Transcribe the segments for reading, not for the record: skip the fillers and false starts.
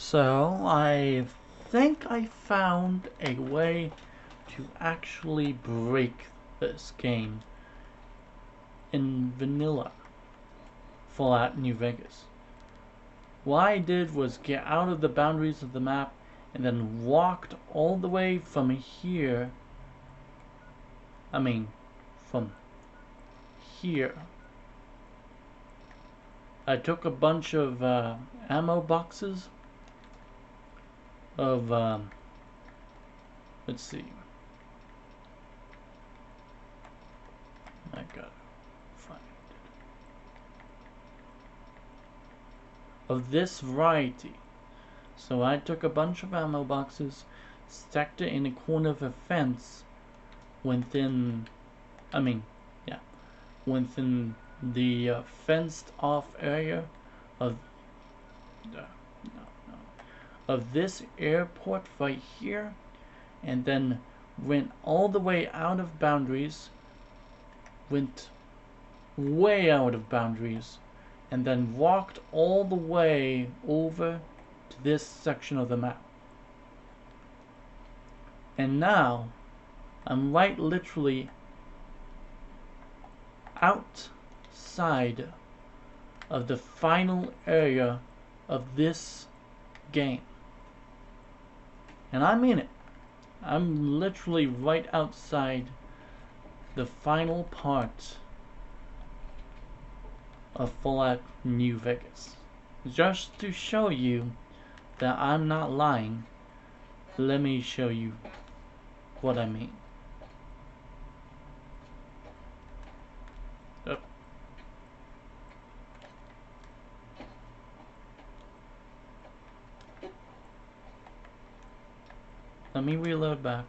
So I think I found a way to actually break this game in vanilla Fallout New Vegas. What I did was get out of the boundaries of the map and then walked all the way from here. From here. I took a bunch of ammo boxes of, let's see. I gotta find it. Of this variety. So I took a bunch of ammo boxes, stacked it in a corner of a fence within, within the fenced off area of, of this airport right here, and then went all the way out of boundaries, went way out of boundaries, and then walked all the way over to this section of the map. And now I'm right literally outside of the final area of this game. And I mean it. I'm literally right outside the final part of Fallout New Vegas. Just to show you that I'm not lying, let me show you what I mean. Let me reload back.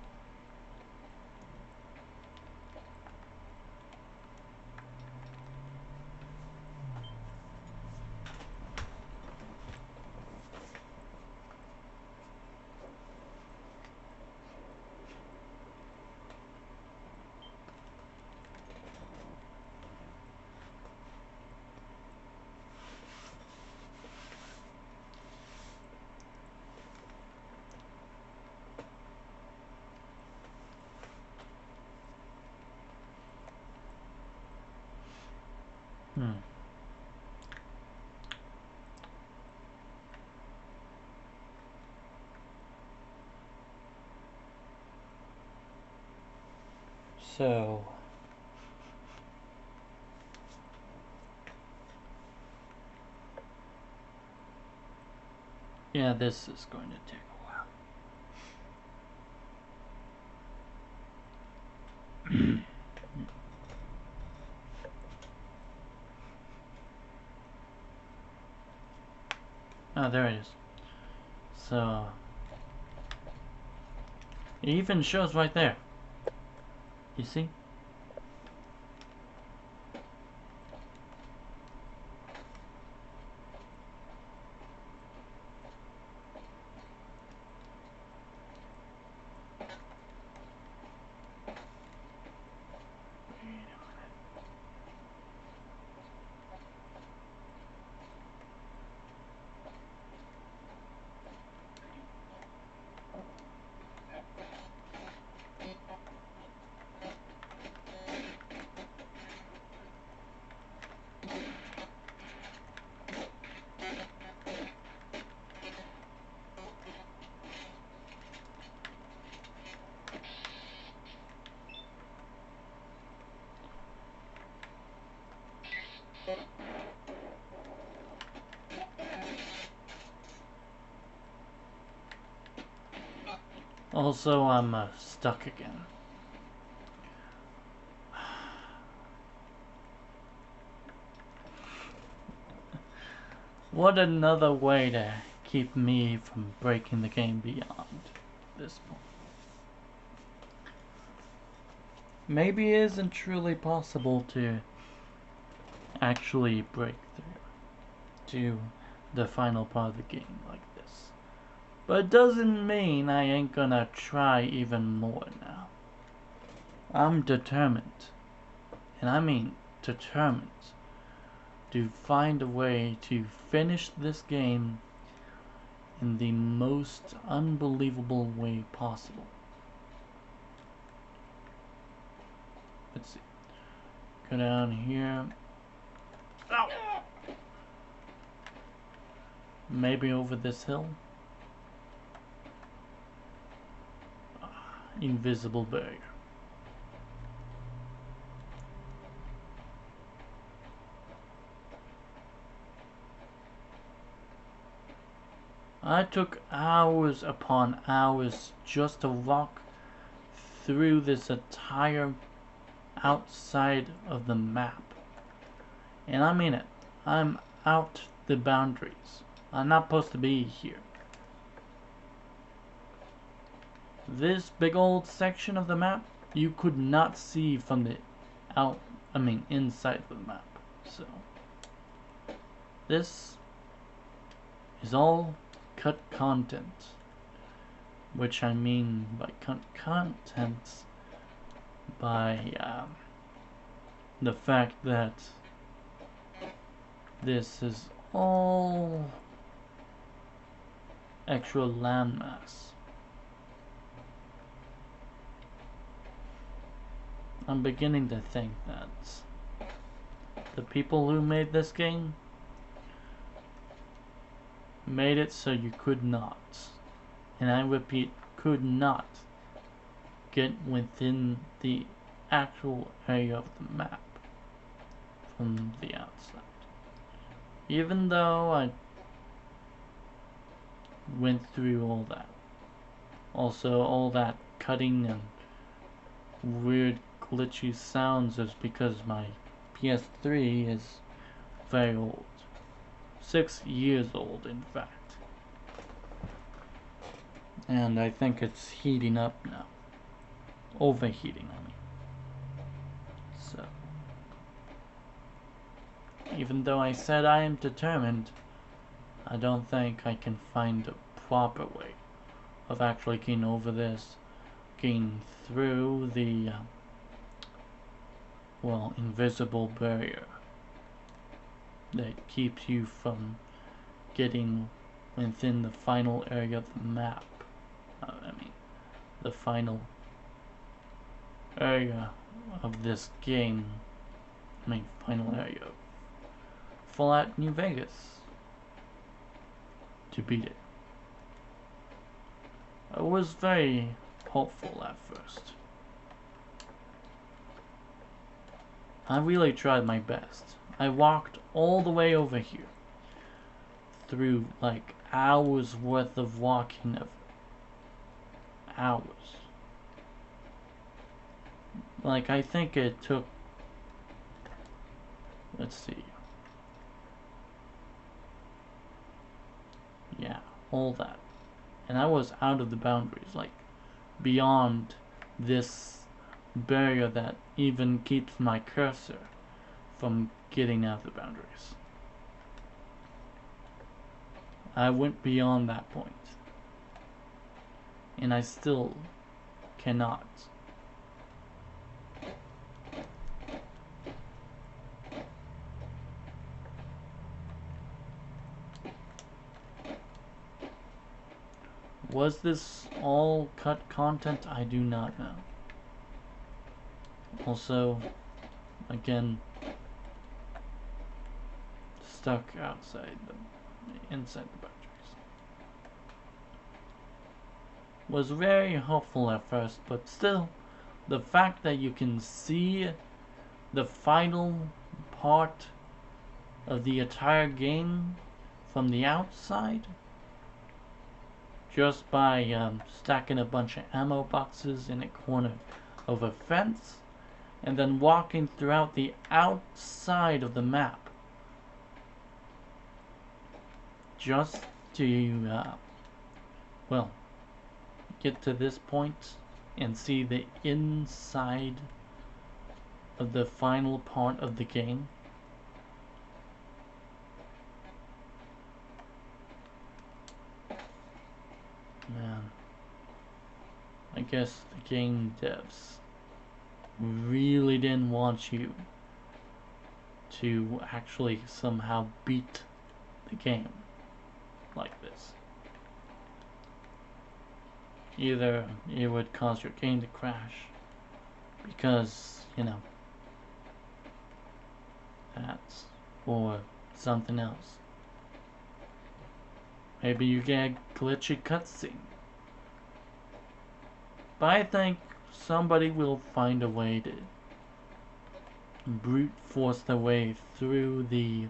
So yeah, this is going to take a while. Oh, there it is. So it even shows right there. You see? Also, I'm stuck again. What another way to keep me from breaking the game beyond this point. Maybe it isn't truly possible to actually break through to the final part of the game like this. But it doesn't mean I ain't gonna try even more now. I'm determined, and I mean determined, to find a way to finish this game in the most unbelievable way possible. Let's see. Go down here. Ow! Maybe over this hill. Invisible barrier. I took hours upon hours just to walk through this entire outside of the map. And I mean it. I'm out the boundaries. I'm not supposed to be here. This big old section of the map you could not see from the inside of the map. So this is all cut content, which I mean by cut content by the fact that this is all extra landmass. I'm beginning to think that the people who made this game made it so you could not, and I repeat, could not get within the actual area of the map from the outside. Even though I went through all that. Also, all that cutting and weird glitchy sounds is because my PS3 is very old. 6 years old, in fact. And I think it's heating up now. Overheating, I mean. So, even though I said I am determined, I don't think I can find a proper way of actually getting over this, getting through the, invisible barrier that keeps you from getting within the final area of the map. The final area of this game. Final area of Fallout New Vegas to beat it. I was very hopeful at first. I really tried my best. I walked all the way over here through like hours worth of walking of hours. Like, I think it took, let's see, yeah, all that. And I was out of the boundaries, like, beyond this barrier that even keeps my cursor from getting out of the boundaries. I went beyond that point. And I still cannot. Was this all cut content? I do not know. Also, again, stuck inside the boundaries. Was very hopeful at first, but still, the fact that you can see the final part of the entire game from the outside just by stacking a bunch of ammo boxes in a corner of a fence and then walking throughout the outside of the map just to get to this point and see the inside of the final part of the game. Man, I guess the game devs really didn't want you to actually somehow beat the game like this. either it would cause your game to crash because, you know, that's, or something else. Maybe you get a glitchy cutscene. But I think somebody will find a way to brute force their way through the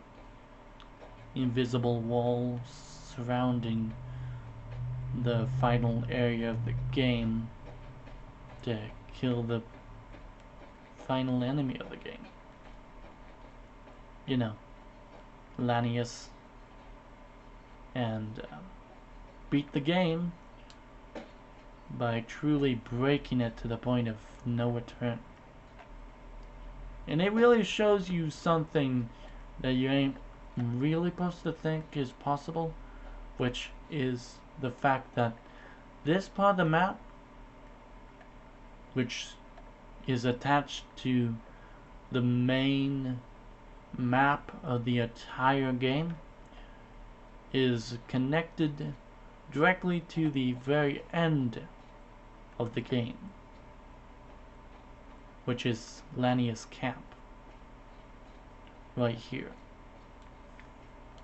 invisible walls surrounding the final area of the game to kill the final enemy of the game. You know, Lanius, and beat the game by truly breaking it to the point of no return. And it really shows you something that you ain't really supposed to think is possible, which is the fact that this part of the map, which is attached to the main map of the entire game, is connected directly to the very end of the game, which is Lanius Camp, right here.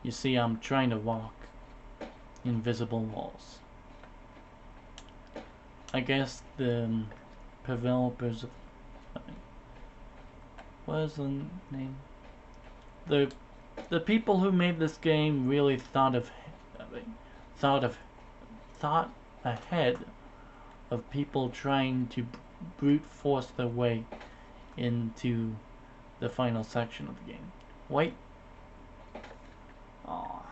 You see, I'm trying to walk invisible walls. I guess the developers of, what is the name? The people who made this game really thought ahead of people trying to brute force their way into the final section of the game. Wait. Aw.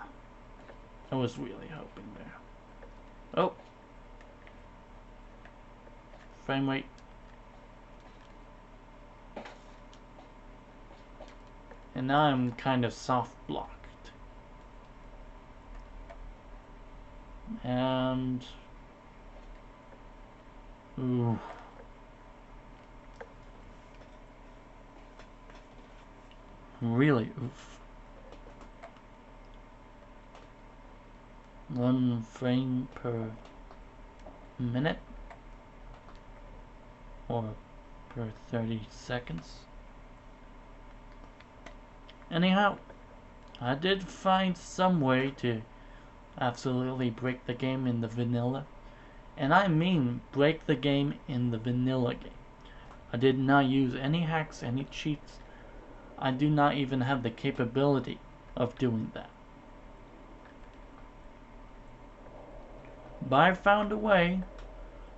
I was really hoping there. Oh. Frame rate. And now I'm kind of soft blocked. And ooh. Really oof. 1 frame per minute or per 30 seconds. Anyhow, I did find some way to absolutely break the game in the vanilla. And I mean break the game in the vanilla game. I did not use any hacks, any cheats. I do not even have the capability of doing that. But I found a way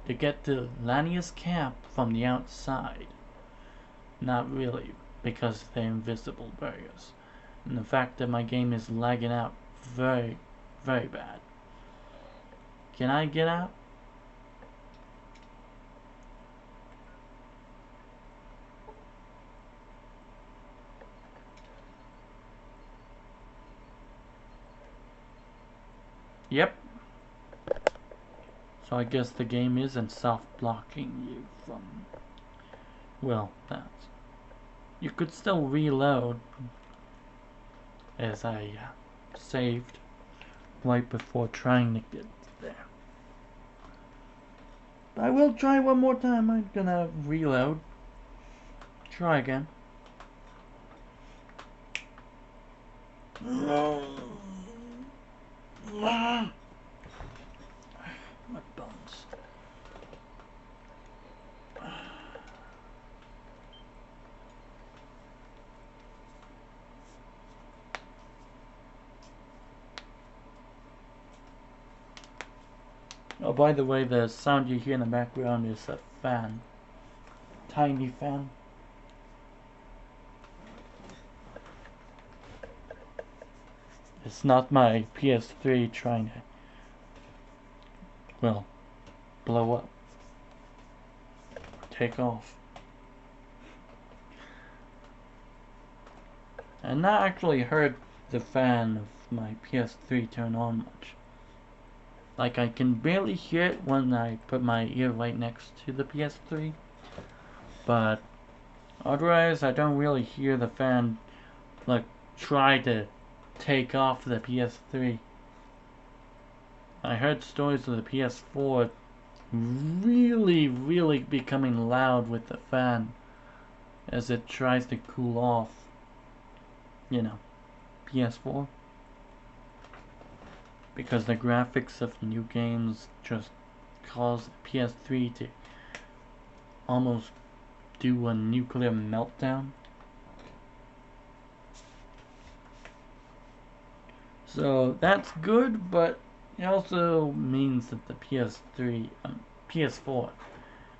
to get to Lanius Camp from the outside. Not really, because they're invisible barriers. And the fact that my game is lagging out very, very bad. Can I get out? Yep. So I guess the game isn't soft-blocking you from... Well, that's... You could still reload, as I saved right before trying to get there. But I will try one more time. I'm gonna reload. Try again. My bones. Oh, by the way, the sound you hear in the background is a fan. Tiny fan. It's not my PS3 trying to, well, blow up. Take off. And I actually heard the fan of my PS3 turn on much. Like, I can barely hear it when I put my ear right next to the PS3. But otherwise, I don't really hear the fan, like, try to take off the PS3. I heard stories of the PS4 really becoming loud with the fan as it tries to cool off, you know, PS4. Because the graphics of new games just cause PS3 to almost do a nuclear meltdown. So that's good, but it also means that the PS4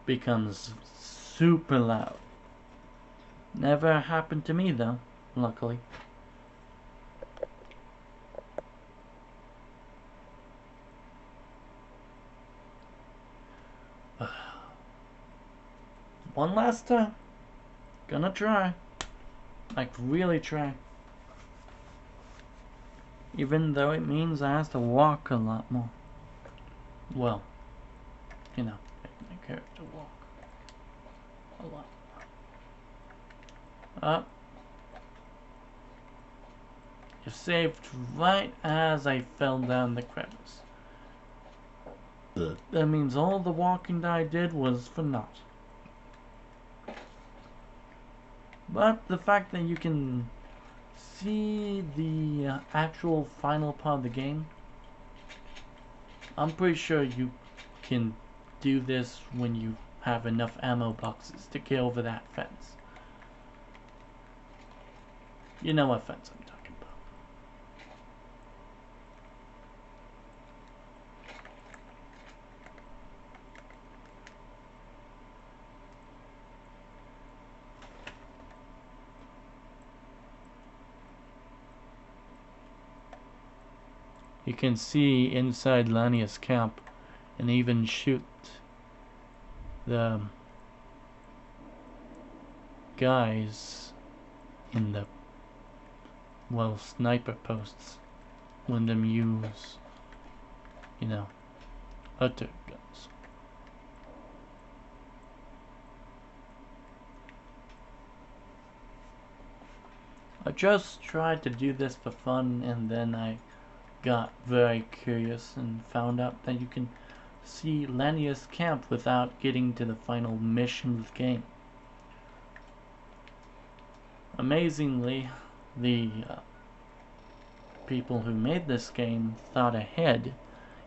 becomes super loud. Never happened to me though, luckily. One last time. Gonna try. Like, really try. Even though it means I have to walk a lot more. Well, you know, make my character walk a lot. Up. You saved right as I fell down the crevice. That means all the walking that I did was for naught. But the fact that you can see the actual final part of the game, I'm pretty sure you can do this when you have enough ammo boxes to get over that fence. You know what fence I'm talking about. You can see inside Lanius camp and even shoot the guys in the, well, sniper posts when them use, you know, other guns. I just tried to do this for fun, and then I got very curious and found out that you can see Lanius camp without getting to the final mission of the game. Amazingly, the people who made this game thought ahead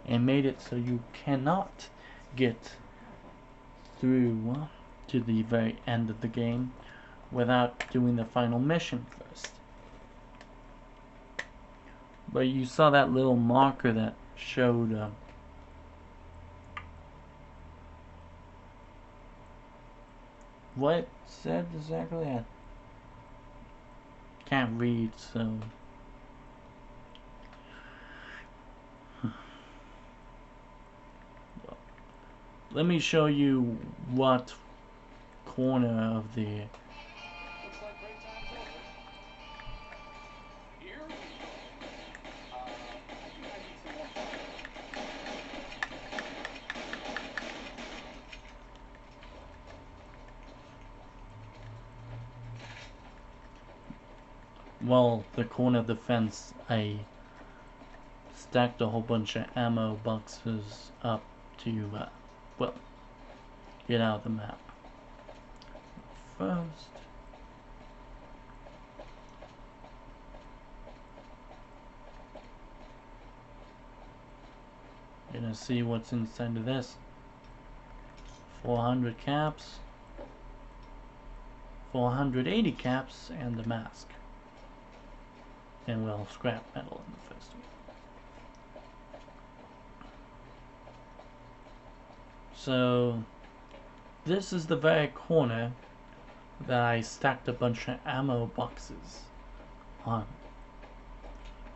and made it so you cannot get through to the very end of the game without doing the final mission first. But you saw that little marker that showed what it said exactly. I can't read, so let me show you what corner of the the corner of the fence. I stacked a whole bunch of ammo boxes up to well, get out of the map. First, you're gonna see what's inside of this. 400 caps, 480 caps, and the mask. And well, scrap metal in the first one. So, this is the very corner that I stacked a bunch of ammo boxes on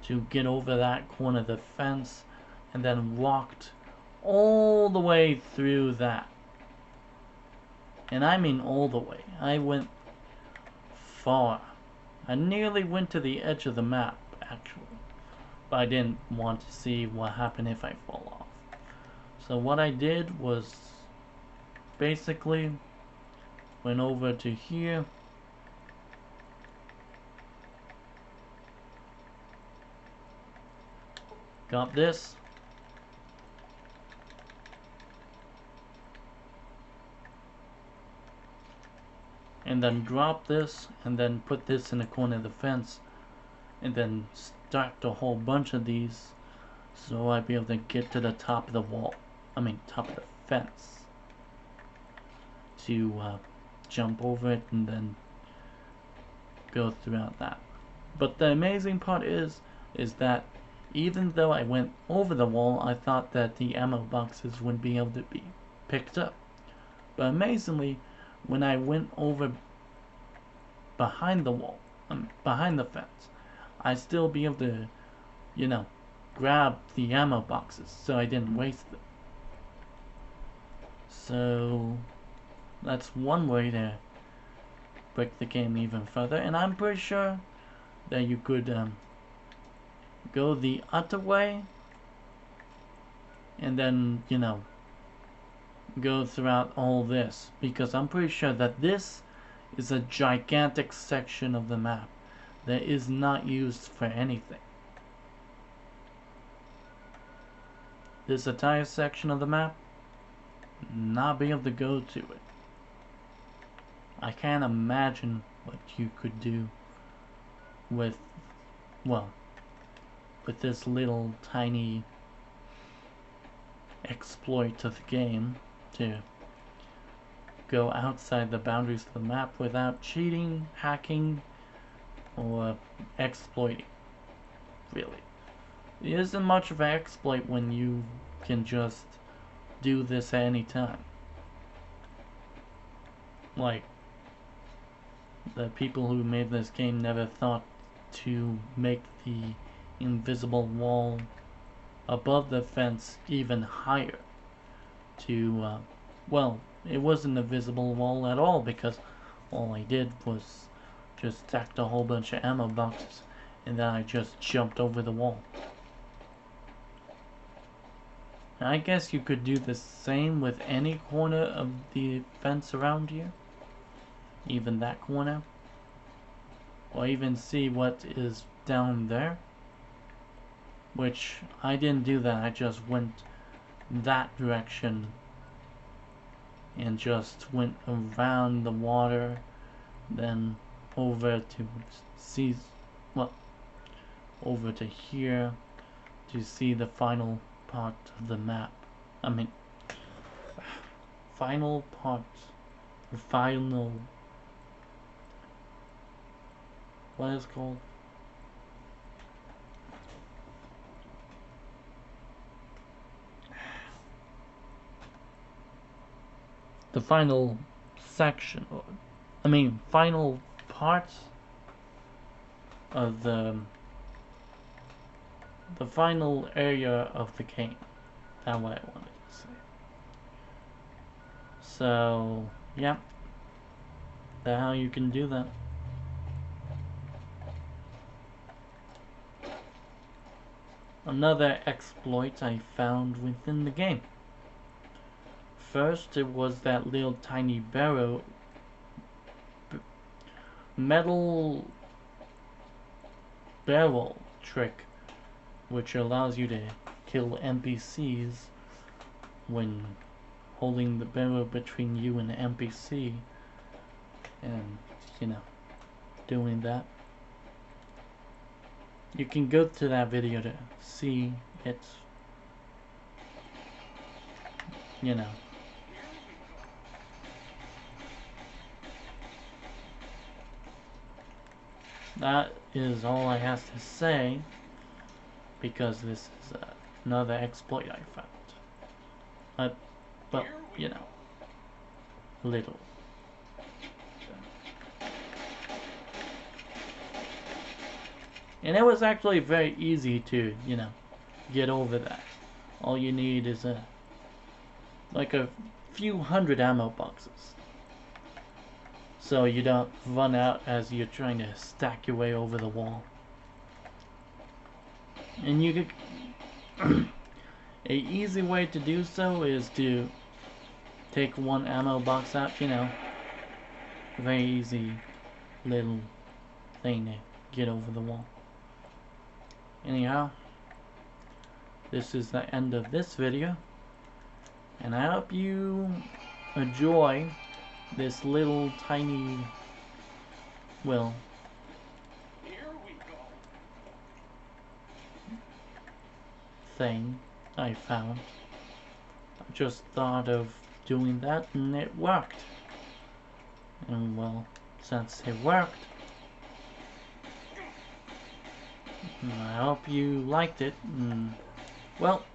to get over that corner of the fence, and then walked all the way through that. And I mean all the way. I went far. I nearly went to the edge of the map, actually. But I didn't want to see what happened if I fall off. So what I did was basically went over to here, got this, and then drop this, and then put this in the corner of the fence, and then stacked a whole bunch of these, so I'd be able to get to the top of the wall. Top of the fence. To jump over it and then go throughout that. But the amazing part is that even though I went over the wall, I thought that the ammo boxes wouldn't be able to be picked up. But amazingly, when I went over behind the wall, behind the fence, I still be able to, grab the ammo boxes, so I didn't waste them. So that's one way to break the game even further, and I'm pretty sure that you could go the other way and then, go throughout all this, because I'm pretty sure that this is a gigantic section of the map that is not used for anything. This entire section of the map, not be able to go to it. I can't imagine what you could do with, with this little tiny exploit of the game to go outside the boundaries of the map without cheating, hacking, or exploiting. Really. It isn't much of an exploit when you can just do this at any time. Like, the people who made this game never thought to make the invisible wall above the fence even higher to, it wasn't a visible wall at all, because all I did was just stacked a whole bunch of ammo boxes, and then I just jumped over the wall. I guess you could do the same with any corner of the fence around you, even that corner, or even see what is down there, which I didn't do that. I just went that direction and just went around the water, then over to see, over to here to see the final part of the map. Final part, or final, what is it called? The final section, final parts of the final area of the game. That's what I wanted to say. So, yeah, that's how you can do that. Another exploit I found within the game. First, it was that little tiny metal barrel trick, which allows you to kill NPCs when holding the barrel between you and the NPC, and doing that. You can go to that video to see it. That is all I have to say, because this is another exploit I found. But a little. And it was actually very easy to, get over that. All you need is like a few hundred ammo boxes, so you don't run out as you're trying to stack your way over the wall. And you could a easy way to do so is to take one ammo box out, very easy little thing to get over the wall. Anyhow, this is the end of this video, and I hope you enjoy this little tiny, well, thing I found. I just thought of doing that and it worked. And well, since it worked, I hope you liked it. And, well,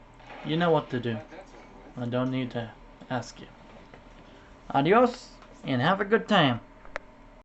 you know what to do. I don't need to ask you. Adios, and have a good time.